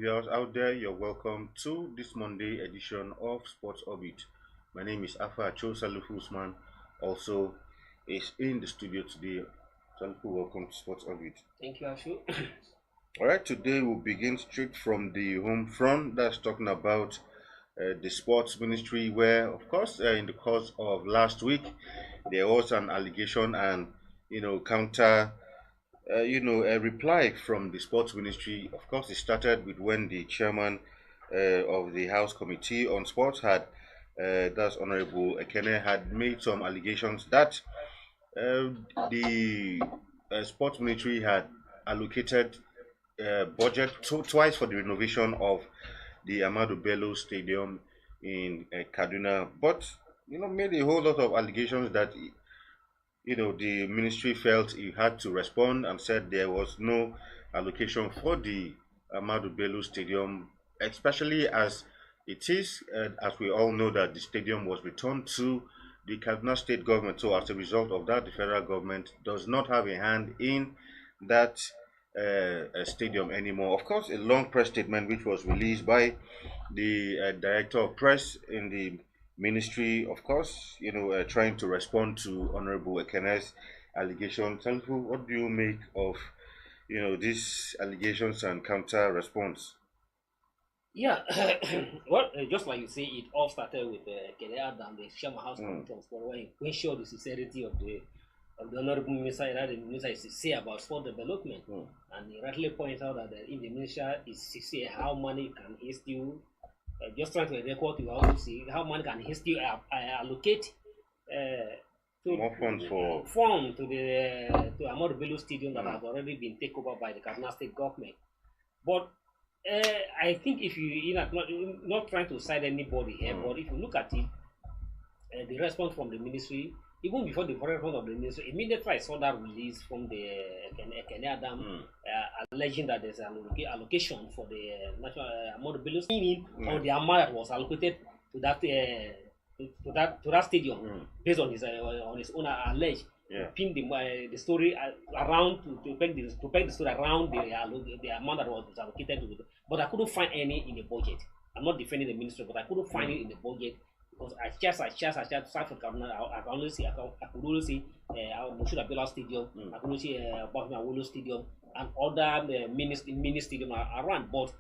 viewers out there. You're welcome to this Monday edition of Sports Orbit. My name is Afa Cho Salufu Usman. Also, is in the studio today. Salufu, welcome to Sports Orbit. Thank you, Ashu. All right, today we'll begin straight from the home front. That's talking about the sports ministry, where, of course, in the course of last week, there was an allegation and counter a reply from the sports ministry. Of course, it started with when the chairman of the House Committee on Sports that's Honorable Ekene, had made some allegations that the sports ministry had allocated budget twice for the renovation of the Ahmadu Bello Stadium in Kaduna, but made a whole lot of allegations that the ministry felt it had to respond and said there was no allocation for the Ahmadu Bello Stadium, especially as it is, as we all know, that the stadium was returned to the Kaduna state government. So as a result of that, the federal government does not have a hand in that stadium anymore. Of course, a long press statement which was released by the director of press in the ministry, of course, trying to respond to Honorable Ekene's allegations. Talfu, what do you make of, these allegations and counter response? Yeah, well, just like you say, it all started with Ekene Adams, the Chairman House Committee on Sport, when he showed the sincerity of the Honorable Minister, that the Minister is sincere about sport development. And he rightly points out that if the Minister is sincere, how money can he still just trying to record you also see how money can he still allocate more funds for to the to Ahmadu Bello Stadium that has already been taken over by the Kaduna state government. But I think if you not trying to side anybody here, but if you look at it, the response from the ministry, even before the response of the ministry, immediately I saw that release from the Ekene Adams alleging that there's an allocation for the national Ahmadu Bello meaning on the amount that was allocated to that stadium based on his own alleged. Pin the story around to peg the story around the amount that was allocated to it. But I couldn't find any in the budget. I'm not defending the ministry, but I couldn't find it in the budget because I start from Kaduna. I could only see Moshood Abiola Stadium, I could only see Bahima Awolowo Stadium and other mini stadium around, but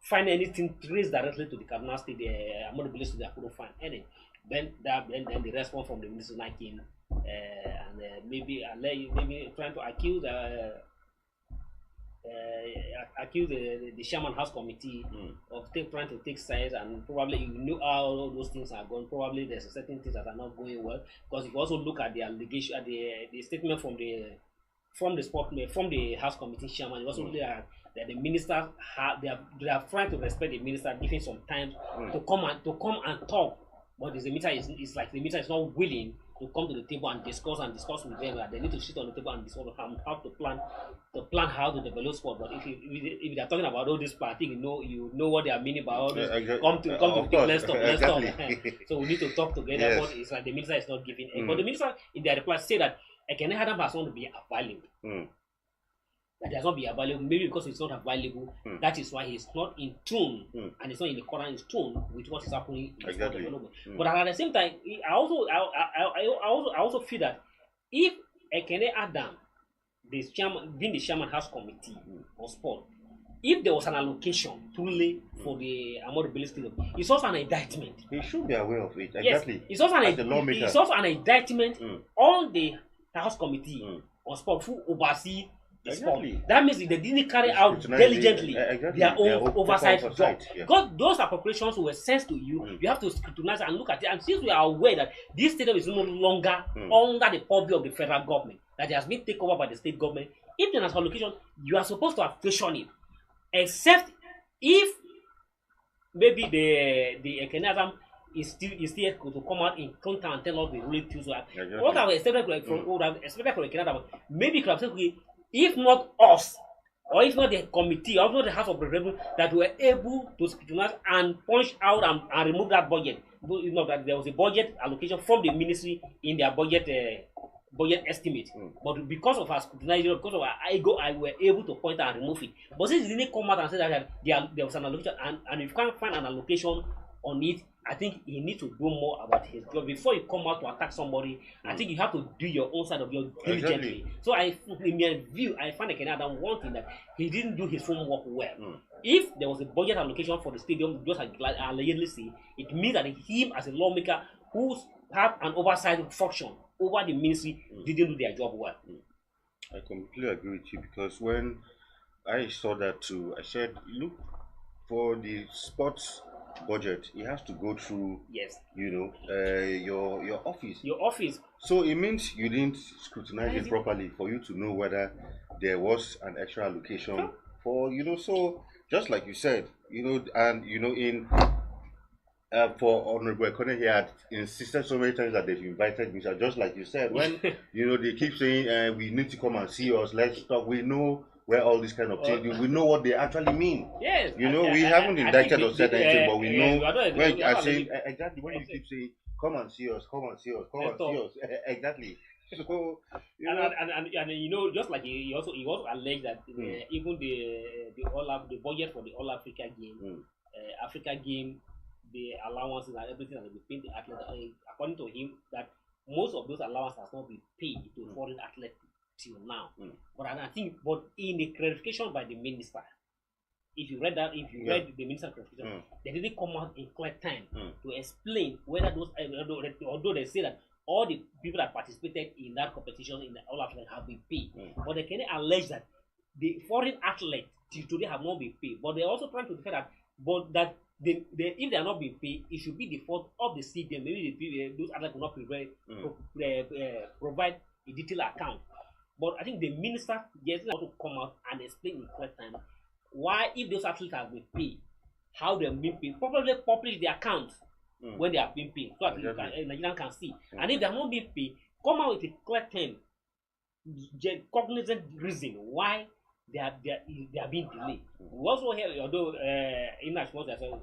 find anything traced directly to the Kaduna Stadium, Ahmadu Bello Stadium, I couldn't find any. Then the response from the minister came. And maybe trying to accuse the Chairman House Committee of trying to take sides, and probably you know how all those things are going. Probably there's certain things that are not going well, because if you also look at the allegation, the statement from the House Committee Chairman, you also look at that the ministers they are trying to respect the minister, giving some time to come and talk, but the minister is like the minister is not willing to come to the table and discuss with them. That they need to sit on the table and discuss how to plan how to develop sport. But if they are talking about all this part, I think you know what they are meaning by all this. Come to let's talk. So we need to talk together. Yes. But it's like the minister is not giving. But the minister in their reply say that Ekene Adams has not to be available. That does not be available, maybe because it's not available. That is why he's not in tune, and it's not in the current tune with what is happening in sport development. But at the same time, I also feel that if Ekene Adams, being the chairman House Committee on Sport, if there was an allocation truly for the Ahmadu Bello Stadium, it's also an indictment. He should be aware of it. Exactly. Yes, it's also an indictment on the House Committee on Sport who oversee the sport. That means if they didn't carry out diligently their own oversight job. Because those appropriations were sent to you, you have to scrutinize and look at it. And since we are aware that this stadium is no longer under the purview of the federal government, that it has been taken over by the state government, if there is allocation, you are supposed to have questioned it. Except if maybe the Ekene Adams is still to come out in contact and tell us the real truth. What I was expected from Ekene Adams, maybe could have said, okay, if not us, or if not the committee, or if not the House of Representatives, that were able to scrutinize and punch out and remove that budget. You know that there was a budget allocation from the ministry in their budget budget estimate. But because of our scrutinization, because of our ego, I were able to point out and remove it. But since it didn't come out and say that there was an allocation, and if you can't find an allocation on it, I think you need to do more about his job before you come out to attack somebody. I think you have to do your own side of your diligently. So in my view, I find Ekene Adams one thing that he didn't do his homework well. If there was a budget allocation for the stadium, just like I allegedly say, it means that him as a lawmaker who have an oversight function over the ministry didn't do their job well. I completely agree with you, because when I saw that too, I said, look, for the sports budget, it has to go through, your office. Your office. So it means you didn't scrutinize it properly for you to know whether there was an extra allocation for, so just like you said, and in for Honorable Ekene, he had insisted so many times that they've invited me. Just like you said, when they keep saying we need to come and see us, let's talk. We know where all these kind of things. We know what they actually mean. Yes. We haven't indicted or said anything, but we know when I say exactly when you keep saying come and see us, come and see us, come and see us. Exactly. So and just like he also alleged that even the budget for the All Africa game, Africa game, the allowances and everything that they paid the athlete, according to him, that most of those allowances has not been paid to foreign athletes till now. But I think, in the clarification by the minister, if you read read the minister's clarification, they didn't come out in clear time to explain whether those, although they say that all the people that participated in that competition in the All Africa have been paid, but they can allege that the foreign athletes till today have not been paid. But they're also trying to defend that, if they are not being paid, it should be the fault of the stadium. Maybe those athletes will not provide a detailed account. But I think the minister has to come out and explain in clear time why, if those athletes have been paid, how they have been paid. Probably publish the accounts when they have been paid, so that Nigerians can see. And if they have not been paid, come out with a clear term, cognizant reason why they are being delayed. We also hear, although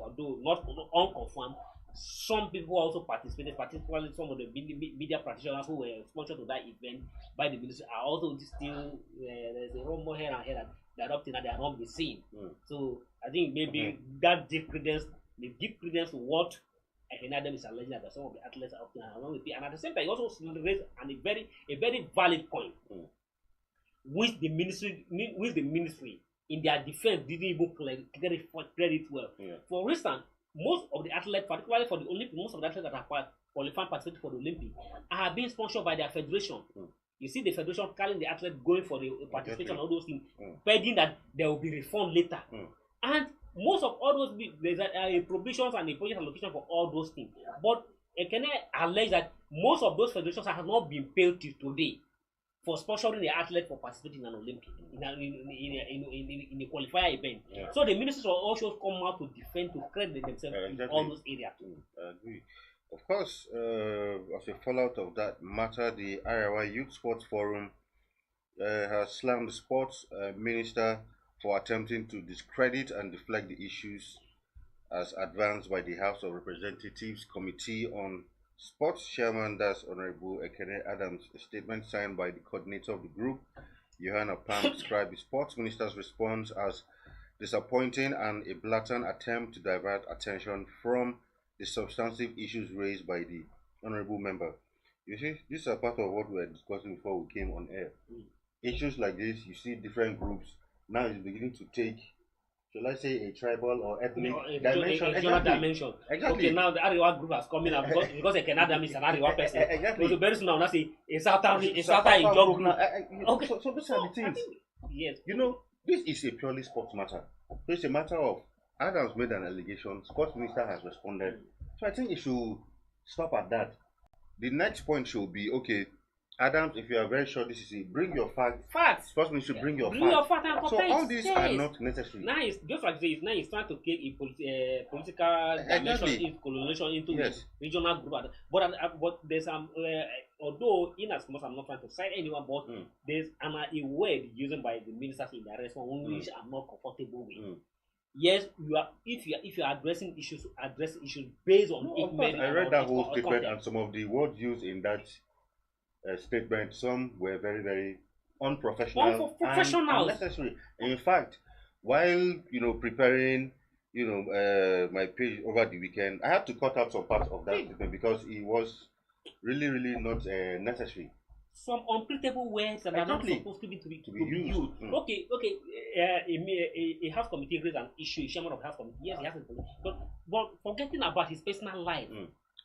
although not unconfirmed, some people also participated, particularly some of the media practitioners who were sponsored to that event by the ministry are also still there's a rumor here and here that they're up to that they are not being seen. So I think maybe that give credence to what Ekene Adams is alleging that some of the athletes are up to and at the same time he also raised a very valid point. Which the ministry in their defense didn't even credit well. For instance, most of the athletes, particularly for the Olympics, most of the athletes that are qualified participating for the Olympics are being sponsored by their federation. You see the federation calling the athlete going for the participation and all those things, pending that there will be refund later. And most of all those, there's a provisions and a budget allocation for all those things. But Ekene alleged that most of those federations have not been paid till today for sponsoring the athlete for participating in an Olympic, in a qualifier event. So the ministers will also come out to defend, to credit themselves in all those areas. I agree. Of course, as a fallout of that matter, the Iowa Youth Sports Forum has slammed the sports minister for attempting to discredit and deflect the issues as advanced by the House of Representatives Committee on Sports Chairman, that's Honorable Ekene Adams. A statement signed by the coordinator of the group, Johanna Pam, described the sports minister's response as disappointing and a blatant attempt to divert attention from the substantive issues raised by the honorable member. You see, this is a part of what we were discussing before we came on air. Issues like this, you see different groups now is beginning to take, shall I say, a tribal or ethnic dimension. Dimension. Exactly. Okay, now the Ariwa group has come in because Ekene Adams is an Ariwa person. Exactly. So very soon now, say a Southern job group. Okay. So these are the things. Yes. This is a purely sports matter. So it's a matter of Adams made an allegation, sports minister has responded. So I think it should stop at that. The next point should be, okay, Adams, if you are very sure this is it, bring your facts. Facts. First, we should bring your facts. Your facts and so all these are not necessary. Now it's just like this. Now it's trying to take a political dimension, colonization into regional group. But there's some, although in as much I'm not trying to cite anyone, but there's a word used by the ministers in their response which I'm not comfortable with. Yes, you are. If you are addressing issues, address issues based on. I read that whole statement and some of the words used in that statements. Some were very, very One unprofessional for and professionals. unnecessary. In fact, while preparing my page over the weekend, I had to cut out some parts of that See, statement because it was really, really not necessary. some unpredictable words that are not Exactly, supposed to be to be to be used. used. Okay. A house committee raised an issue. A chairman of house committee, yes, he has a police, but forgetting about his personal life.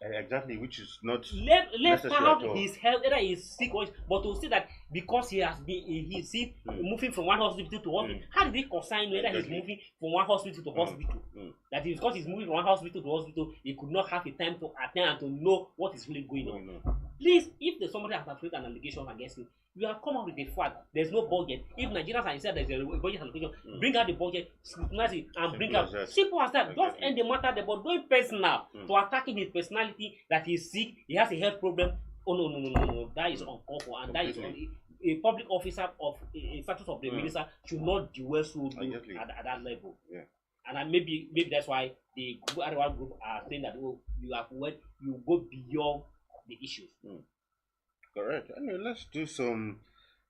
Exactly, which is not Left necessary at out all. his health, either he's sick or but to say that because he has been he's sick, moving from one hospital to hospital, how did he consign whether he's Exactly. moving from one hospital to hospital? That is because he's moving from one hospital to hospital, he could not have the time to attend and to know what is really going on. Please, if there's somebody has made an allegation against you, you have come up with a fact. There's no budget. If Nigerians are inside, there's a budget allocation. Bring out the budget, scrutinize it, and bring out. Simple as that. Just end the matter there, but don't personal to attacking his personality that he's sick, he has a health problem. Oh no. That is uncalled for, and that is a public officer of a status of the minister should not dwell so low at that level. Yeah. And maybe that's why the Arewa group are saying that you go beyond the issues. Correct. Anyway, let's do some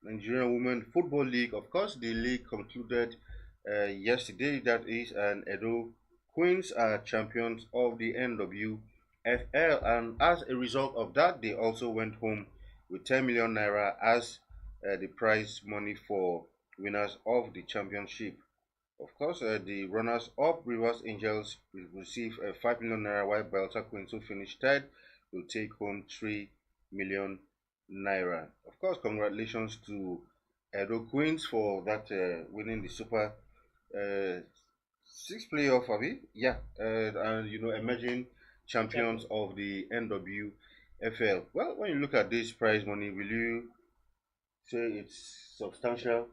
Nigerian Women Football League. Of course, the league concluded yesterday. That is, and Edo Queens are champions of the NWFL, and as a result of that, they also went home with 10 million naira as the prize money for winners of the championship. Of course, the runners-up Rivers Angels will receive 5 million naira, while Belta Queens, who finished third, will take home 3 million naira. Of course, congratulations to Edo Queens for that winning the Super Six playoff, Abi. Yeah, and emerging champions of the NWFL. Well, when you look at this prize money, will you say it's substantial?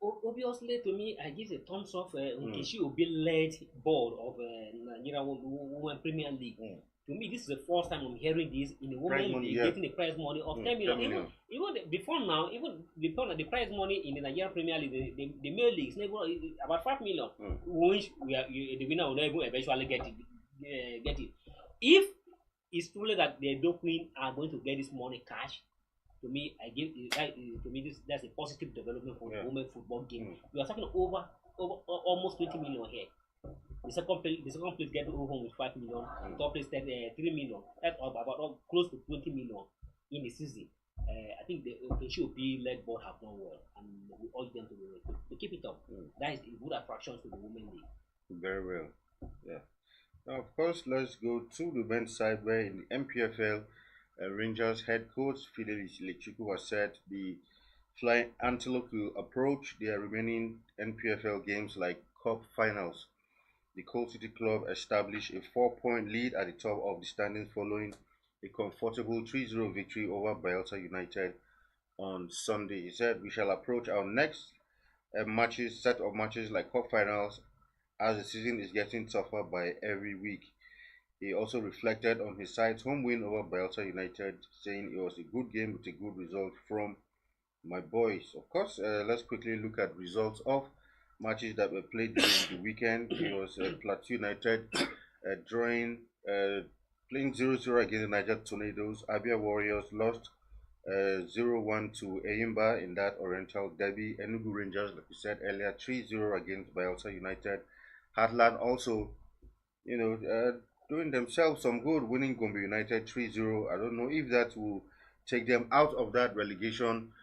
Obviously, to me, I give a thumbs up. Nkechi Obi led board of Nigeria Women Premier League. To me, this is the first time I'm hearing this in a woman league getting a prize money of 10 million. 10 million. Even before now, the prize money in the Nigerian Premier League, the male league is about 5 million, which the winner will never eventually get it. If it's truly that the Edo Queen are going to get this money cash, to me, that's a positive development for the women football game. We are talking over almost 20 million here. The second place get home with 5 million. The top place 3 million. That's about close to 20 million in the season. I think the should be led board have done well, and we urge them to keep it up. That is a good attraction to the women league. Very well. Yeah. Now, of course, let's go to the men's side, where in the MPFL, Rangers head coach Fidelis Lechuku has said the Flying Antelope will approach their remaining NPFL games like cup finals. The Coal City Club established a 4-point lead at the top of the standings following a comfortable 3-0 victory over Bayelsa United on Sunday. He said, "We shall approach our next set of matches like cup finals, as the season is getting tougher by every week." He also reflected on his side's home win over Bayelsa United, saying it was a good game with a good result from my boys. Of course, let's quickly look at results of matches that were played during the weekend. It was Plateau United playing 0-0 against the Niger Tornadoes. Abia Warriors lost 0-1 to Eyimba in that Oriental Derby. Enugu Rangers, like we said earlier, 3-0 against Bayelsa United. Heartland also, doing themselves some good, winning Gombe United 3-0. I don't know if that will take them out of that relegation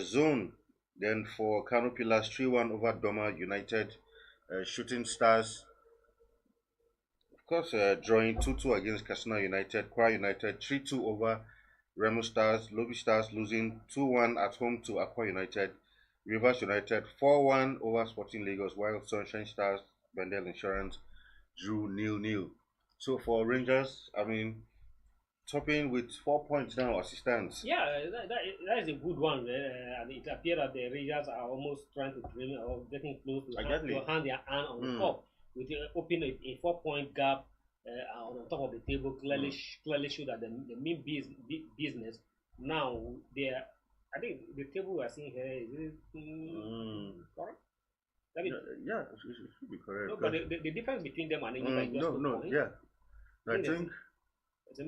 zone. Then for Kano Pillars, 3-1 over Doma United. Shooting Stars, of course, drawing 2-2 against Kasuna United. Kwara United 3-2 over Remo Stars. Lobby Stars losing 2-1 at home to Aqua United. Rivers United 4-1 over Sporting Lagos, while Sunshine Stars, Bendel Insurance drew 0-0. So for Rangers, topping with 4 points now as it stands. Yeah, that is a good one. And it appears that the Rangers are almost trying to dream of getting close to hand their hand on the cup, with opening a 4-point gap on top of the table. Clearly show that the main business now I think the table we are seeing here is correct. Yeah, it should be correct. No, but the difference between them and Enyimba is just I think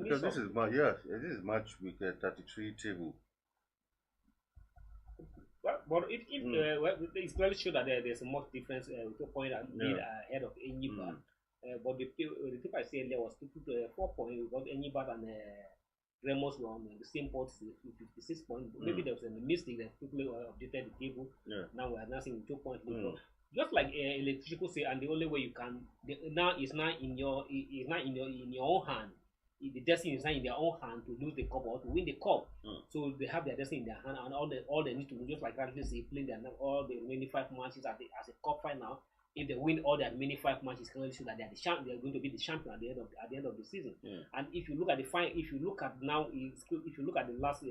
because this is match week 33 table. but if well, it's clearly show that there's a much difference with the point and being Yeah. ahead of Enyiba. But the tip I said there was 4 points because Enyiba and Ramos were on the same point, 56 points. Maybe there was a mistake that quickly updated the table. Yeah. Now we are now seeing 2 points. Just like electrician say, and the only way you can now is not in your own hand. The destiny is not in their own hand to lose the cup or to win the cup. So they have their destiny in their hand, and all they need to do, just like currently say, playing all the remaining 5 matches as a cup final. If they win all their remaining 5 matches, clearly show that they are the champ. They are going to be the champion at the end of the season. And if you look at if you look at now, if you look at the last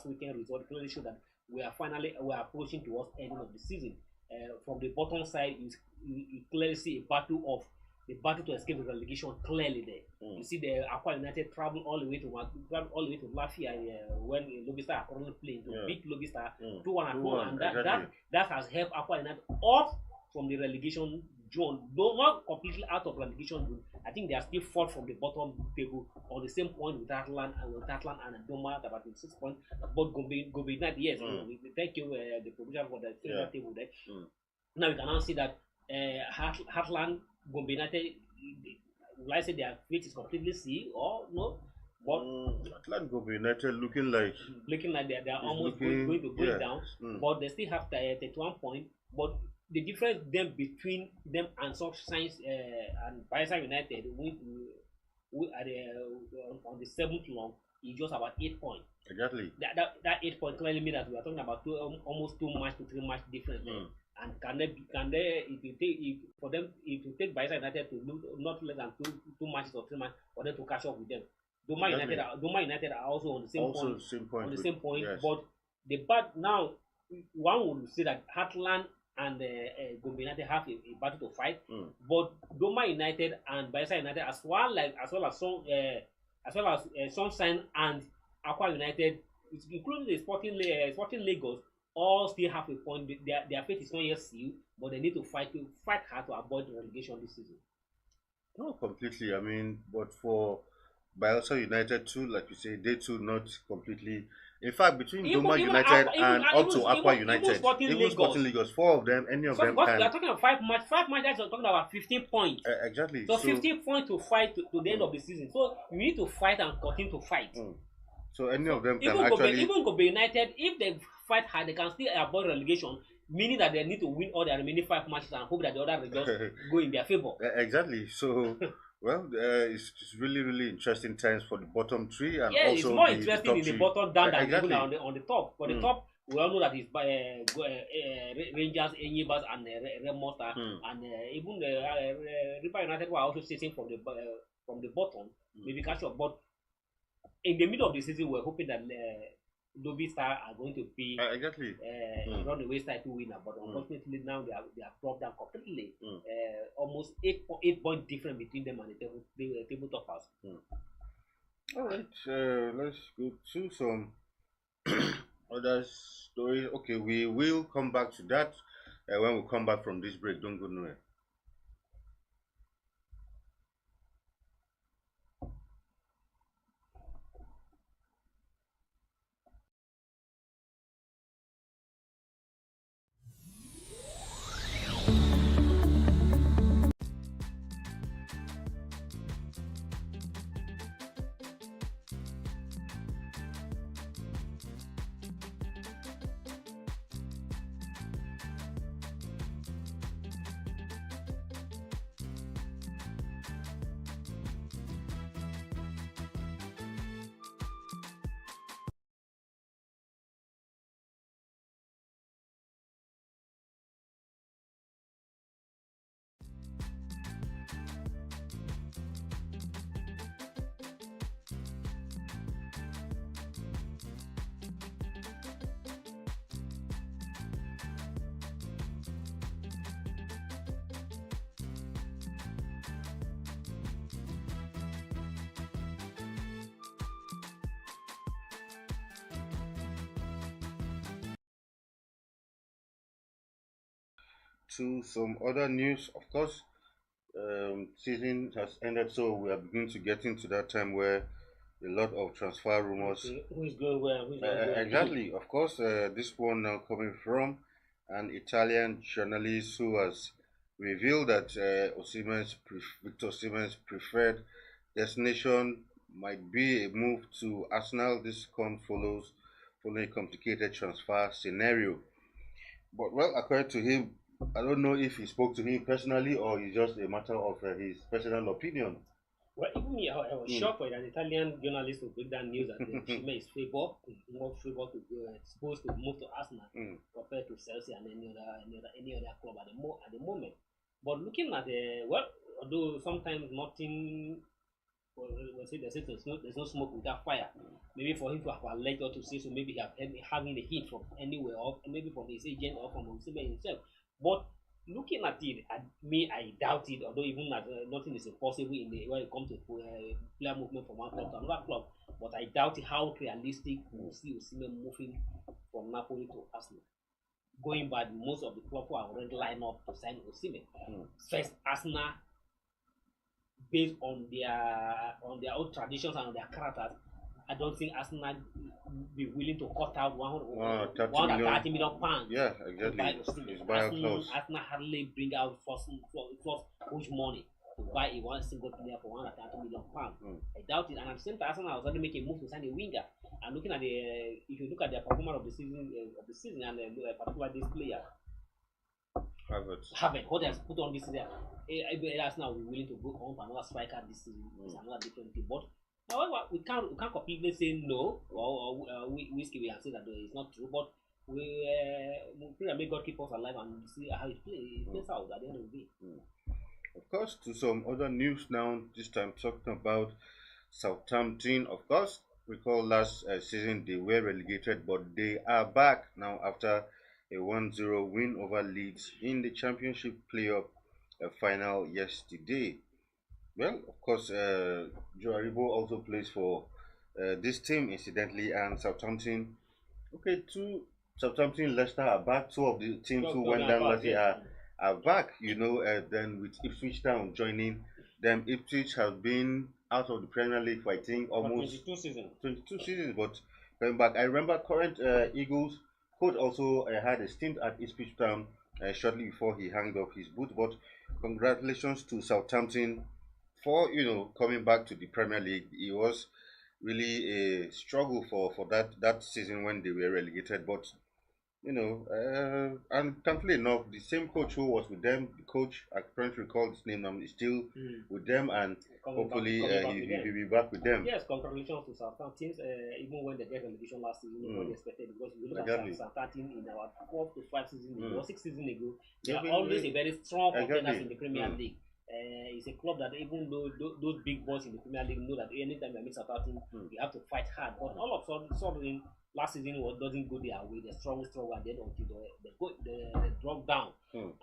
weekend result, clearly show that we are approaching towards ending of the season. From the bottom side, you clearly see a battle to escape the relegation clearly there. You see the Aqua United travel all the way to Lafia when Lobby Star are currently playing to beat Lobby Star 2-1 at home, and that has helped Aqua United off from the relegation zone, though not completely out of relegation zone. I think they are still fourth from the bottom table on the same point with Atlant and Doma at about 26 points. But Gombe United, yes, we thank you the provision for the table there. Now you can now see that Heartland, Gombe United, will I say their fate is completely sealed or no? But Heartland, Gombe United looking like they are almost going to go down, but they still have 31 points. But the difference then between them and Sunshine and Bayelsa United, who are on the 7th long, is just about 8 points. Exactly. That 8 point clearly means that we are talking about almost 2 match to 3 match difference. And can they if you take Bayelsa United to lose not less than two matches or 3 matches for them to catch up with them. Doma United are also on the same point. Yes. But the bad now, one would say that Heartland and Gombe United have a battle to fight, but Doma United and Bayelsa United, as well as Sunshine and Aqua United, including the Sporting Lagos, all still have a point. Their fate is not yet sealed, but they need to fight hard to avoid relegation this season. No, completely. I mean, but for Bayelsa United too, like you say, they too not completely. In fact, between Doma United and up to Aqua United, even Sporting Lagos, 4 of them, any of them can. We are talking about 5 matches. 5 matches are talking about 15 points. Exactly. So 15 points to fight to the end of the season. So you need to fight and continue to fight. So any of them can actually. Even Gombe United, if they fight hard, they can still avoid relegation. Meaning that they need to win all their remaining 5 matches and hope that the other results go in their favor. Exactly. So. Well, it's really, really interesting times for the bottom 3 and also it's more interesting in the bottom down than exactly. even on the top. For the top, we all know that it's Rangers, Enyibas, and Ramos, and even River United were also chasing from the bottom, maybe catch up. But in the middle of the season, we're hoping that Lobby Star are going to be exactly runaway title winner, but unfortunately now they are dropped down completely. Almost 8 point difference between them and the table toppers. All right, let's go to some other stories. Okay, we will come back to that when we come back from this break. Don't go nowhere. To some other news, of course, season has ended, so we are beginning to get into that time where a lot of transfer rumors. Okay. Who is going where? Who is not going? Exactly. Of course, this one now coming from an Italian journalist who has revealed that Victor Osimhen's preferred destination might be a move to Arsenal. This following a complicated transfer scenario. But well, according to him, I don't know if he spoke to him personally or it's just a matter of his personal opinion. Well, even me, I was shocked for an Italian journalist to break down news that Osimhen is more favor to go, supposed to move to Arsenal compared to Chelsea and any other club at the moment. But looking at although sometimes nothing, well, say there's no smoke without fire. Maybe for him to have alleged or to say so, maybe he have having a hint from anywhere, or maybe from his agent or from Osimhen himself. But looking at it, I doubt it. Although even that nothing is impossible when it comes to player movement from one club to another club. But I doubt how realistic we see Osimhen moving from Napoli to Arsenal. Going by most of the clubs who are already lined up to sign Osimhen. First, Arsenal, based on their own traditions and their characters, I don't think Arsenal be willing to cut out 130 million pounds. Yeah, exactly. Arsenal hardly bring out first huge money to buy one single player for 130 million pounds. I doubt it. And at the same time, Arsenal was already making a move to sign a winger. And looking at if you look at their performance of the season, and particularly this player, Haven't. What has put on this season? Arsenal will be willing to go on for another striker this season. It's another different thing. But however, we can't completely say no or we can say that it's not true. But we may God keep us alive and see how it plays out at the end of the day. Of course, to some other news now. This time talking about Southampton. Of course, recall last season they were relegated, but they are back now after a 1-0 win over Leeds in the Championship playoff final yesterday. Well, of course, Joe Aribo also plays for this team, incidentally, and Southampton. Okay, Southampton, Leicester are back. Two of the teams who went down last year are back. Then with Ipswich Town joining them, Ipswich has been out of the Premier League for I think almost 22 seasons. 22 seasons, but coming back. I remember current Eagles coach also had a stint at Ipswich Town shortly before he hung up his boot. But congratulations to Southampton for coming back to the Premier League. It was really a struggle for that season when they were relegated, but and thankfully enough, the same coach who was with them, the coach I can't recall his name now, is still with them, and hopefully he'll be back with them. Yes, congratulations to Southampton. Even when they get relegation last season, nobody expected, because we look at Southampton in our 4 to 5 seasons ago, 6 seasons ago, they are always a very strong contenders in the Premier League. It's a club that even though those big boys in the Premier League know that anytime they meet Southampton, you have to fight hard. But all of a sudden, last season doesn't go their way. They struggle, and then until they drop down.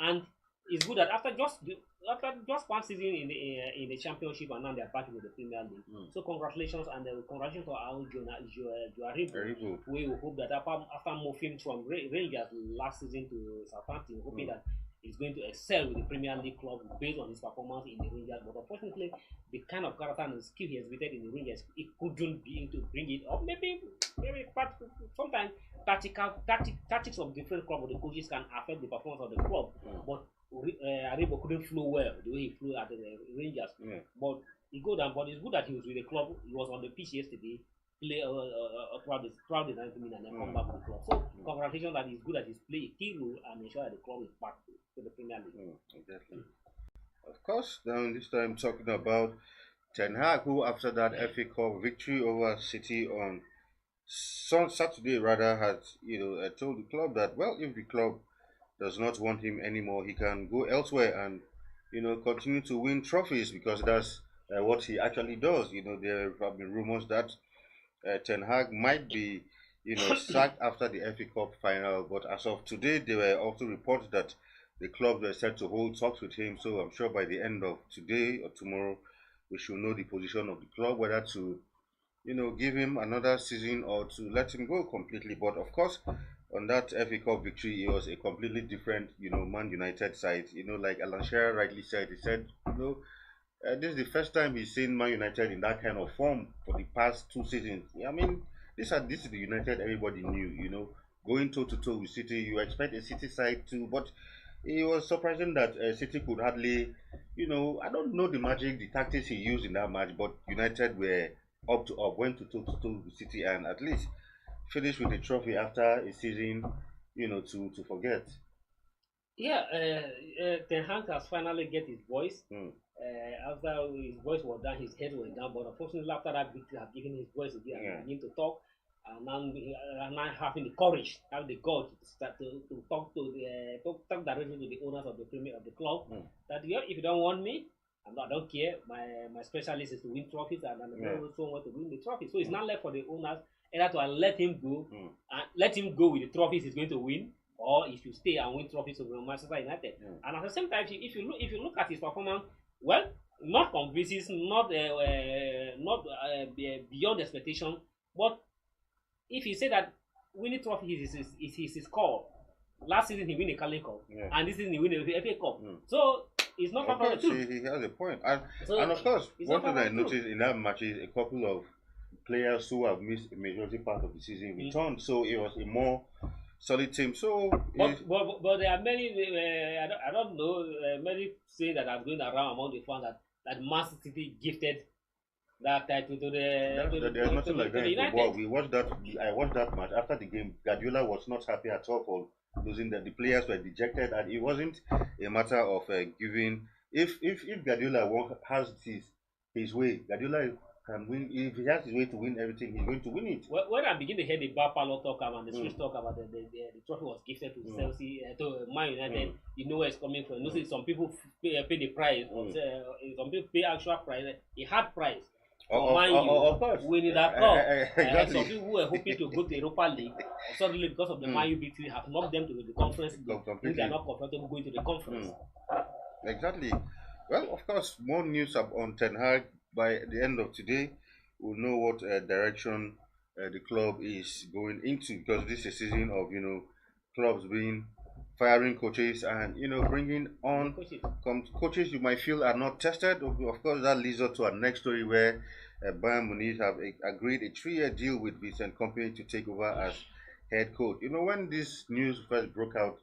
And it's good that after just one season in the Championship, and now they're back in the Premier League. So congratulations, and congratulations to our Joaribo. We hope that after moving from Rangers last season to Southampton, hoping that he's going to excel with the Premier League club based on his performance in the Rangers. But unfortunately, the kind of character and skill he exhibited in the Rangers, he couldn't be able to bring it up. Maybe sometimes tactics of different clubs or the coaches can affect the performance of the club. But Aribo couldn't flow well the way he flew at the Rangers. But he go down. But it's good that he was with the club. He was on the pitch yesterday. Play throughout the 90 minutes and then come back to the club. So congratulations that it's good that he's playing a key role and ensure that the club is back to the Premier League. Exactly. Of course, now this time talking about Ten Hag, who after that FA Cup victory over City on Saturday rather had told the club that, well, if the club does not want him anymore, he can go elsewhere and continue to win trophies, because that's what he actually does. There have been rumors that Ten Hag might be, sacked after the FA Cup final. But as of today, there were also reports that the club were set to hold talks with him. So I'm sure by the end of today or tomorrow, we should know the position of the club, whether to, give him another season or to let him go completely. But of course, on that FA Cup victory, it was a completely different, Man United side. Like Alan Shearer rightly said, he said, This is the first time he's seen Man United in that kind of form for the past 2 seasons. I mean, this is the United everybody knew. Going toe to toe with City, you expect a City side too, but it was surprising that City could hardly, I don't know the magic, the tactics he used in that match, but United were up to up, went to toe with City, and at least finished with a trophy after a season, to forget. Yeah, Ten Hag has finally get his voice. Mm. After his voice was down, his head was down. But unfortunately, after that victory, have given his voice again Yeah. and begin to talk. And now having the courage, have the guts to start to talk to the talk directly to the owners of the premier of the club. Mm. That if you don't want me, I don't care. My specialist is to win trophies, and I also want to win the trophy. So it's not left for the owners either to let him go and let him go with the trophies he's going to win, or if you stay and win trophies with Manchester United. And at the same time, if you look at his performance, well, not convincing, not beyond expectation. But if you say that winning trophy is his call, last season he win a Carling Cup, and this season he win a FA Cup. So it's not Of far from the course, truth. he has a point. And, So and of course, it's one not thing far I from the truth. noticed in that match is a couple of players who have missed a majority part of the season returned. So it was a more solid team. So But there are many, I don't know, many say that are going around among the fans that Man City gifted that title to there's nothing like that in United. football. I watched that match. After the game, Guardiola was not happy at all for losing. That the players were dejected, and it wasn't a matter of giving. If Guardiola has his way, Guardiola can win. If he has his way to win everything, he's going to win it. When I begin to hear the bar parlor talk and the Swiss talk about the trophy was gifted to Chelsea, to Man United, you know where it's coming from. You know, some people pay the price, some people pay actual price, a hard price. Of course. Winning that cup. Exactly. Some people who were hoping to go to Europa League, suddenly because of the Man U victory, have knocked them to the conference league. They are not comfortable going to the conference. Exactly. Well, of course, more news on Ten Hag. By the end of today, we'll know what direction the club is going into, because this is a season of clubs being firing coaches and bringing on coaches you might feel are not tested. Of course, that leads us to our next story where Bayern Munich have agreed a 3-year deal with Vincent Company to take over as head coach. When this news first broke out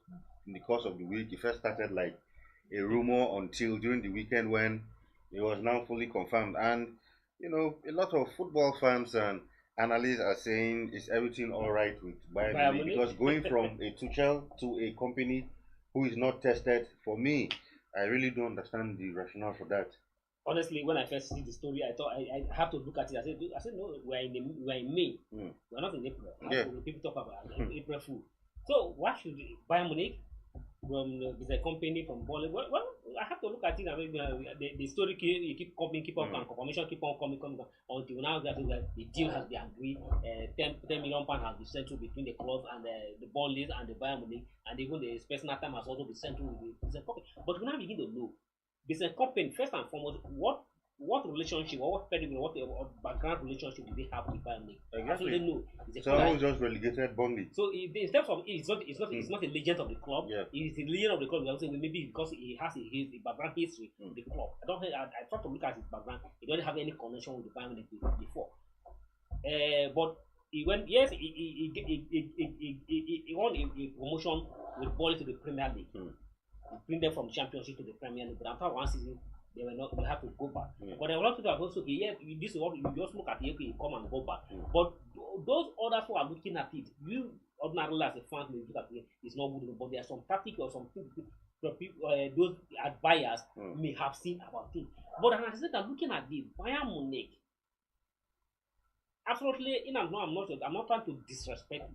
in the course of the week, it first started like a rumor until during the weekend when it was now fully confirmed. And a lot of football fans and analysts are saying, is everything all right with Bayern Munich? Because going from a Tuchel to a company who is not tested, for me, I really don't understand the rationale for that. Honestly, when I first see the story, I thought I have to look at it. I said no, we're in May. We're not in April. People talk about April Fool. So why should Bayern Munich from the company from Bollywood? Well, I have to look at it. I mean, the story keep up, and confirmation keep on coming until now that the deal has been agreed. 10 million pounds has been settled between the club and the Bollywood and the Bayern Munich, and even the personal time has also been settled with the company. But we now begin to know business company first and foremost what relationship or what pedigree, what background relationship do they have with Bayern Munich? Exactly. No. Someone just relegated Burnley. So in terms of it's not a legend of the club. Yeah. It is a legend of the club. Maybe because he has a background history with the club. I try to look at his background. He doesn't have any connection with the Bayern Munich before. But he went. Yes, he won a promotion with Burnley to the Premier League. He bring them from Championship to the Premier League. But after one season, they have to go back. But a lot of people have also this is what you just look at it, you come and go back. But those others who are looking at it, you ordinarily as a fan may look at it, it's not good, but there are some tactics or some things those buyers may have seen about it. But as I said, I'm looking at this Bayern Munich. Absolutely, I'm not trying to disrespect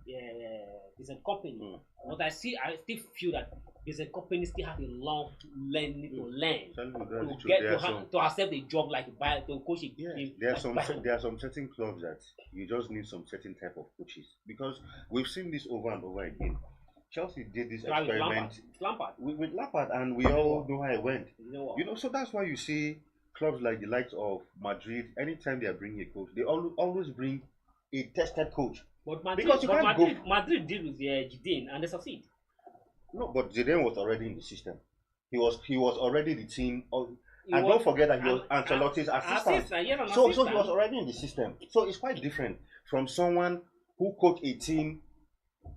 this company, but I still feel that this company still have a long learning to learn to accept a job like to coach. There are some certain clubs that you just need some certain type of coaches, because we've seen this over and over again. Chelsea did this experiment with Lampard, and we all know how it went. So that's why you see clubs like the likes of Madrid, anytime they are bringing a coach, they always bring a tested coach. But Madrid did with Zidane and they succeed. No, but Zidane was already in the system. He was already the team. And don't forget that he was an Ancelotti's assistant. assistant, yes, an So he assistant. was already in the system. So it's quite different from someone who coached a team,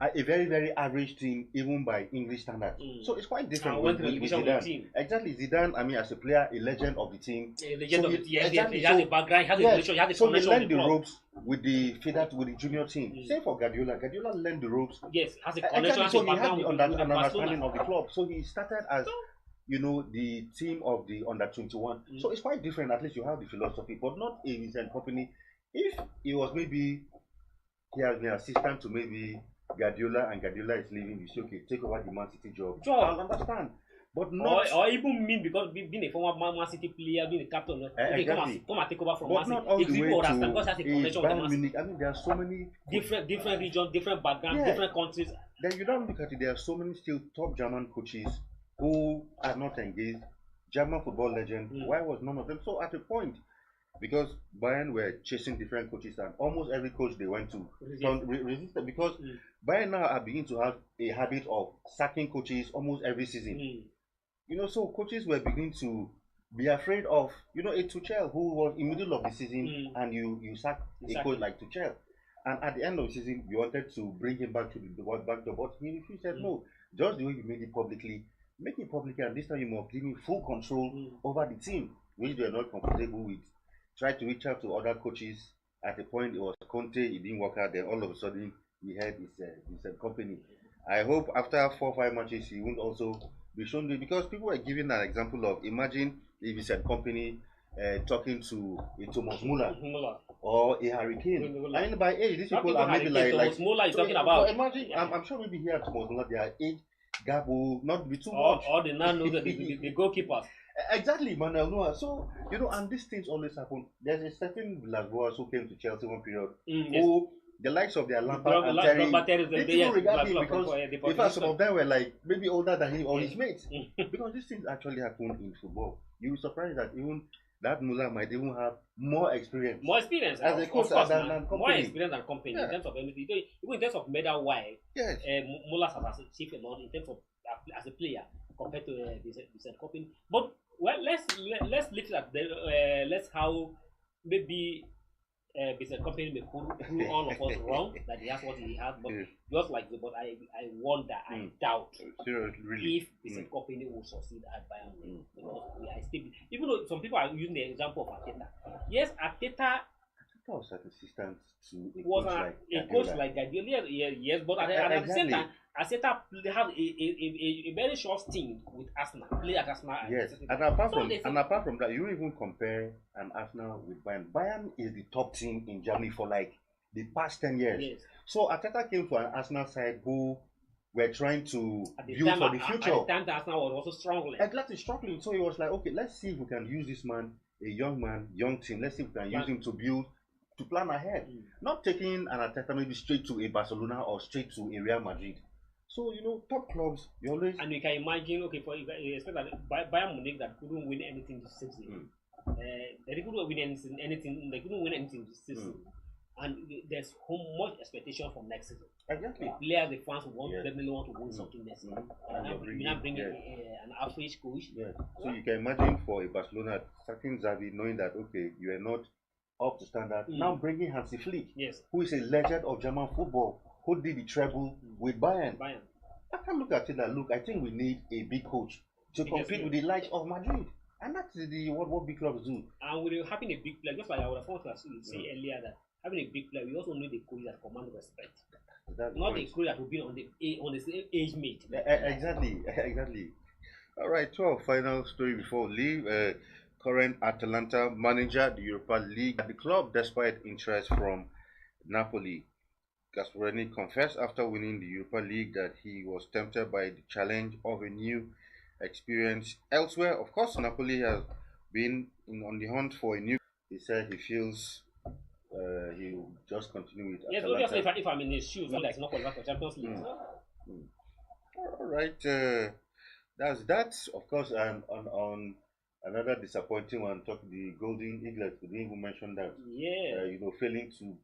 a very, very average team, even by English standards. So it's quite different went to with relegation with Zidane. the team. Exactly, Zidane, I mean, as a player, a legend of the team. A legend So of the he- team. Yes, exactly. he has So- a background, he has a Yes. relation, he has a So he connection with learned the the club. ropes with the with the junior team. Same for Guardiola. Guardiola learned the ropes. Yes, has a Exactly. connection, has So a he had background the with an Barcelona. understanding of the club. So he started as the team of the under 21. So it's quite different. At least you have the philosophy, but not a recent company. If it was maybe he has been assistant to maybe Guardiola and Guardiola is leaving, you say, okay, take over the Man City job. I'll understand. But not or even mean because being a former Man City player, being a captain, okay, exactly. come and take over from But Man City. not all the way Because to has a connection with Bayern Man City. Munich. I mean, there are so many Different regions, different backgrounds, Yeah. different countries. Then you don't look at it. There are so many still top German coaches who are not engaged. German football legend. Why was none of them? So at a point, because Bayern were chasing different coaches, and almost every coach they went to resisted, because Bayern now are beginning to have a habit of sacking coaches almost every season. So coaches were beginning to be afraid of, a Tuchel who was in the middle of the season, and you sack a coach like Tuchel. And at the end of the season, you wanted to bring him back to the back door, but he said no. Just the way you made it publicly, make it publicly, and this time you must give me full control over the team, which they are not comfortable with. Try to reach out to other coaches. At the point, it was Conte, it didn't work out. Then all of a sudden, he had his company. I hope after 4 or 5 matches, he won't also be shown to, because people were giving an example of, imagine if it's a company talking to a Thomas Muller or a Harry Kane. I mean, by age, these people are maybe like Thomas Muller is talking about. Imagine, I'm sure maybe here at Thomas Muller, their age gap will not be too much. Or they now know that the goalkeepers. Exactly, Manuel Neuer. So, and these things always happen. There's a certain Villas-Boas who came to Chelsea one period, who the likes of their Lampard and Terry, they didn't regard him because in fact some of them were like maybe older than him or his mates. Because these things actually happen in football. You will be surprised that even that Muller might even have more experience. More experience as a coach than company. More experience than company in terms of anything. Even in terms of medal wise, Muller has achieved a lot in terms of as a player compared to this company. But well, let's look at let's how maybe this company may prove all of us wrong that he has what he has, but just like but I wonder, I doubt really. if this company will succeed at Bayern because we are still, even though some people are using the example of Arteta. Yes, Arteta was an assistant to a coach like Guardiola, yes, but at the same time, Arteta had a very short stint with Arsenal, played at Arsenal. Yes, and apart from that, you even compare an Arsenal with Bayern. Bayern is the top team in Germany for like the past 10 years. Yes. So Arteta came to an Arsenal side who were trying to build for the future. At the time, the Arsenal was also struggling. Exactly, struggling. So he was like, okay, let's see if we can use this man, young team. Let's see if we can use him to build, to plan ahead. Not taking an Arteta maybe straight to a Barcelona or straight to a Real Madrid. So top clubs, you always, and you can imagine, okay, for expect that Bayern Munich that couldn't win anything this season. They couldn't win anything. They couldn't win anything this season, and there's so much expectation for next season. Exactly. The players, the fans definitely want to win something next season. You're not bringing an average coach. So you can imagine for a Barcelona, starting Xavi, knowing that okay, you are not up to standard. Now bringing Hansi Flick, who is a legend of German football, who did the treble with Bayern. I can look at it and look, I think we need a big coach to compete with the likes of Madrid. And that's what big clubs do. And with having a big player, just like I would have wanted to say earlier, that having a big player, we also need a coach that commands respect. Not a coach that will be on the same age mate. Exactly. All right, to our final story before we leave. Current Atalanta manager, the Europa League at the club, despite interest from Napoli. Gasperini confessed after winning the Europa League that he was tempted by the challenge of a new experience elsewhere. Of course, Napoli has been on the hunt for a new. He said he feels he will just continue with Atalanta. Yes, obviously, if I'm in his shoes, like not qualified for Champions League. All right, that's that. Of course, and on another disappointing one, the Golden Eagles. We didn't even mention that. Failing to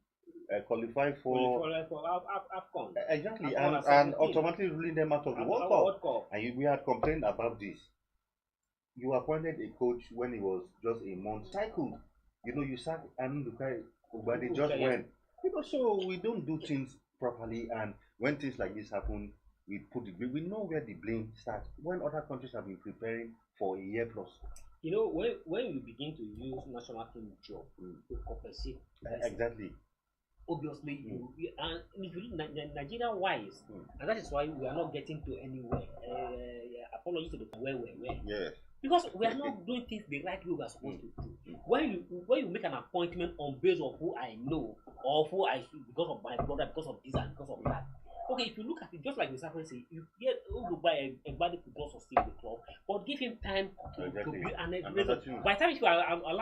qualify for AFCON. Exactly, and automatically ruling them out of the World Cup. And we had complained about this. you appointed a coach when he was just a month cycled. You sacked Anudukai Ubadi just Okay, yes. when. So we don't do things properly, and when things like this happen, we know where the blame starts. When other countries have been preparing for a year plus. When you begin to use national team job to compensate, Exactly. obviously and if you look Nigeria wise, and that is why we are not getting to anywhere. Apologies to the where. Yes. Because we are not doing things the right way we are supposed to do. When you make an appointment on base of who I know or who I should because of my brother, because of this and because of that. Okay, if you look at it, just like the Sacred say, you get to buy a body to go sustain the club, but give him time to Exactly. build and Another thing. by the time you are allowed